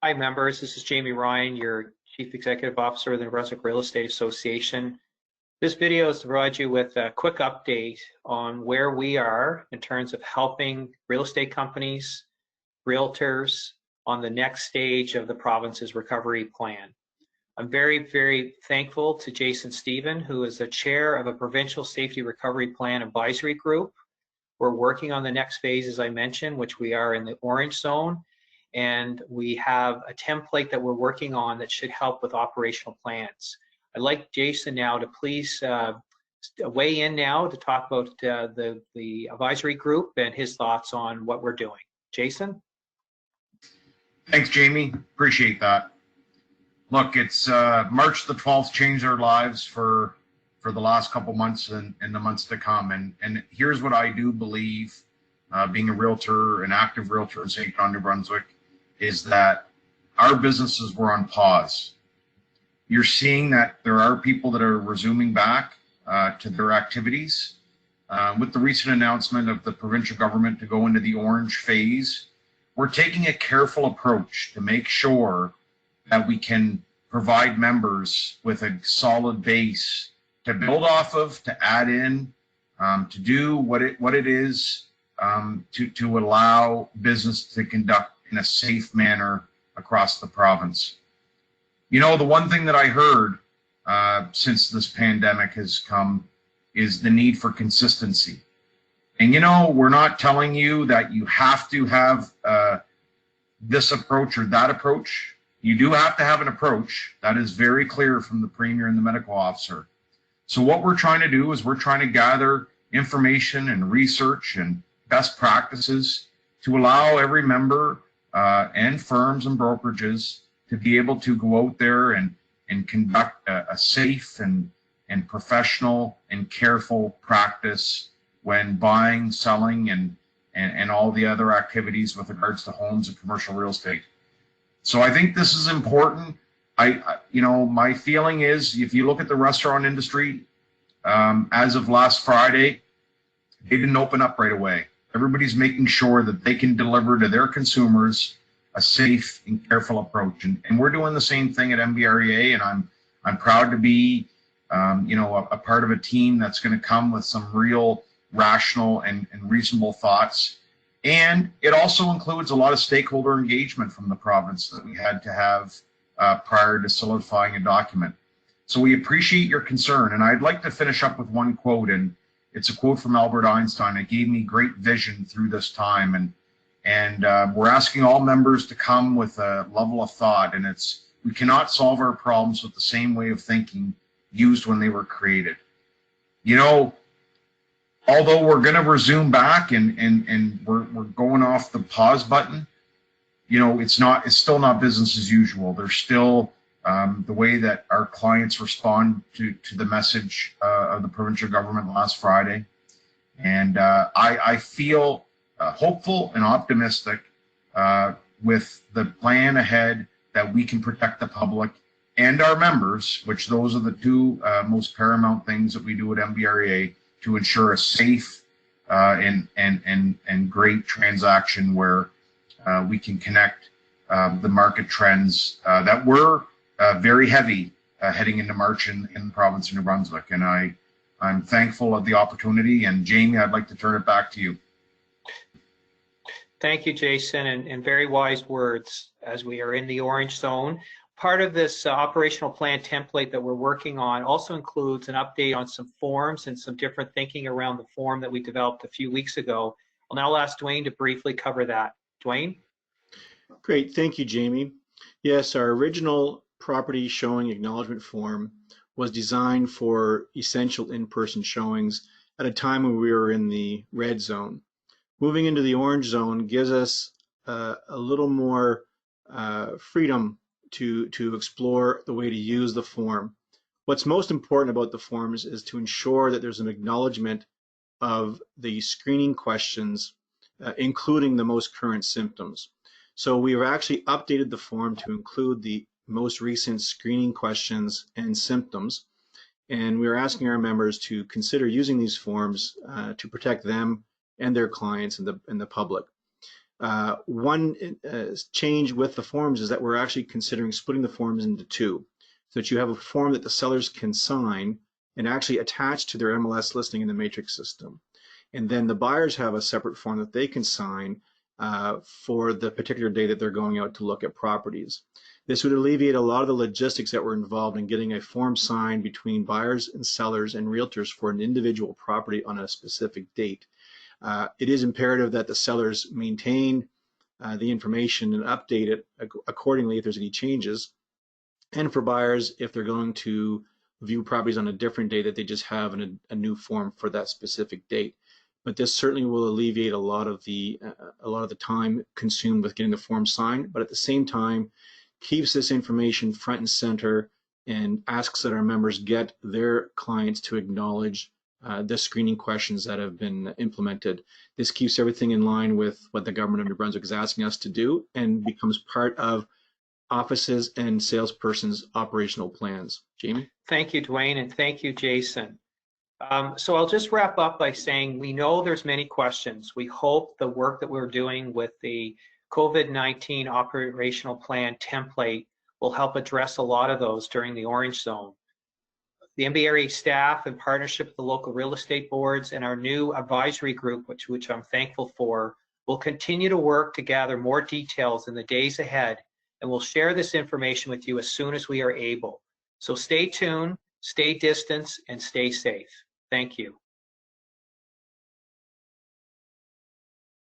Hi members, this is Jamie Ryan, your Chief Executive Officer of the New Brunswick Real Estate Association. This video is to provide you with a quick update on where we are in terms of helping real estate companies, realtors on the next stage of the province's recovery plan. I'm very, very thankful to Jason Stephen, who is the chair of a provincial safety recovery plan advisory group. We're working on the next phase, as I mentioned, which we are in the orange zone. And we have a template that we're working on that should help with operational plans. I'd like Jason now to please weigh in now to talk about the advisory group and his thoughts on what we're doing. Jason? Thanks, Jamie. Appreciate that. Look, it's March the 12th changed our lives for the last couple months and the months to come. And here's what I do believe, being a realtor, an active realtor in St. John, New Brunswick, is that our businesses were on pause. You're seeing that there are people that are resuming back to their activities. With the recent announcement of the provincial government to go into the orange phase, we're taking a careful approach to make sure that we can provide members with a solid base to build off of, to add in, to do what it is to allow business to conduct in a safe manner across the province. You know, the one thing that I heard since this pandemic has come is the need for consistency. And you know, we're not telling you that you have to have this approach or that approach. You do have to have an approach. That is very clear from the Premier and the medical officer. So what we're trying to do is we're trying to gather information and research and best practices to allow every member and firms and brokerages to be able to go out there and conduct a safe and professional and careful practice when buying, selling, and all the other activities with regards to homes and commercial real estate. So I think this is important. You know, my feeling is if you look at the restaurant industry, as of last Friday, they didn't open up right away. Everybody's making sure that they can deliver to their consumers a safe and careful approach. And we're doing the same thing at NBREA, and I'm proud to be, you know, a part of a team that's going to come with some real rational and reasonable thoughts. And it also includes a lot of stakeholder engagement from the province that we had to have prior to solidifying a document. So we appreciate your concern. And I'd like to finish up with one quote, and it's a quote from Albert Einstein. It gave me great vision through this time. And we're asking all members to come with a level of thought, and it's, we cannot solve our problems with the same way of thinking used when they were created. You know, although we're going to resume back and we're going off the pause button, you know, it's still not business as usual. There's still the way that our clients respond to the message of the provincial government last Friday. And I feel hopeful and optimistic with the plan ahead that we can protect the public and our members, which those are the two most paramount things that we do at NBREA to ensure a safe and great transaction where we can connect the market trends that were very heavy heading into March in the province of New Brunswick. And I'm thankful of the opportunity. And Jamie, I'd like to turn it back to you. Thank you, Jason, and very wise words as we are in the orange zone. Part of this operational plan template that we're working on also includes an update on some forms and some different thinking around the form that we developed a few weeks ago. I'll now ask Dwayne to briefly cover that. Dwayne? Great, thank you, Jamie. Yes, our original property showing acknowledgement form was designed for essential in-person showings at a time when we were in the red zone. Moving into the orange zone gives us a little more freedom to explore the way to use the form. What's most important about the forms is to ensure that there's an acknowledgement of the screening questions, including the most current symptoms. So we have actually updated the form to include the most recent screening questions and symptoms. And we are asking our members to consider using these forms to protect them and their clients and the public. One change with the forms is that we're actually considering splitting the forms into two, so that you have a form that the sellers can sign and actually attach to their MLS listing in the matrix system. And then the buyers have a separate form that they can sign for the particular day that they're going out to look at properties. This would alleviate a lot of the logistics that were involved in getting a form signed between buyers and sellers and realtors for an individual property on a specific date. It is imperative that the sellers maintain the information and update it accordingly if there's any changes. And for buyers, if they're going to view properties on a different day, that they just have a new form for that specific date. But this certainly will alleviate a lot of the time consumed with getting the form signed, but at the same time keeps this information front and center and asks that our members get their clients to acknowledge the screening questions that have been implemented. This keeps everything in line with what the government of New Brunswick is asking us to do and becomes part of offices and salesperson's operational plans. Jamie? Thank you, Dwayne, and thank you, Jason. So I'll just wrap up by saying we know there's many questions. We hope the work that we're doing with the COVID-19 operational plan template will help address a lot of those during the orange zone. The NBREA staff, in partnership with the local real estate boards and our new advisory group, which I'm thankful for, will continue to work to gather more details in the days ahead, and we'll share this information with you as soon as we are able. So stay tuned, stay distant, and stay safe. Thank you.